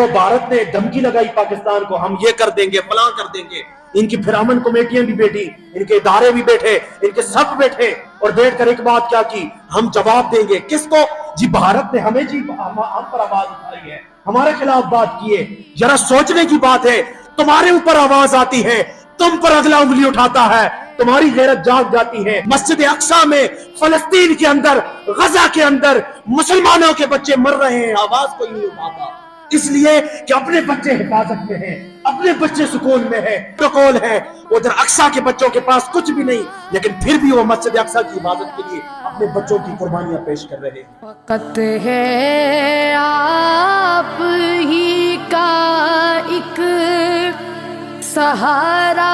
جو भारत ने धमकी लगाई पाकिस्तान को, हम ये कर देंगे, फलां कर देंगे, इनकी फिरामन कमेटियां भी बैठी, इनके इदारे भी बैठे, इनके सब बैठे और बैठकर एक बात क्या की, हम जवाब देंगे। किसको? जी भारत ने हमें जी हम पर आवाज उठाई है, हमारे खिलाफ बात की है। जरा सोचने की बात है, तुम्हारे ऊपर आवाज आती है, तुम पर अगला उंगली उठाता है, तुम्हारी गैरत जाग जाती है। मस्जिद अक्सा में, फलस्तीन के अंदर, गजा के अंदर मुसलमानों के बच्चे मर रहे हैं, आवाज कोई नहीं उठाता। इसलिए कि अपने बच्चे हिफाजत में हैं, अपने बच्चे सुकून में हैं, प्रोटोकॉल है। उधर अक्सा के बच्चों के पास कुछ भी नहीं, लेकिन फिर भी वो मस्जिद अक्सा की हिफाजत के लिए अपने बच्चों की कुर्बानियां पेश कर रहे हैं। वक़्त है आप ही का एक सहारा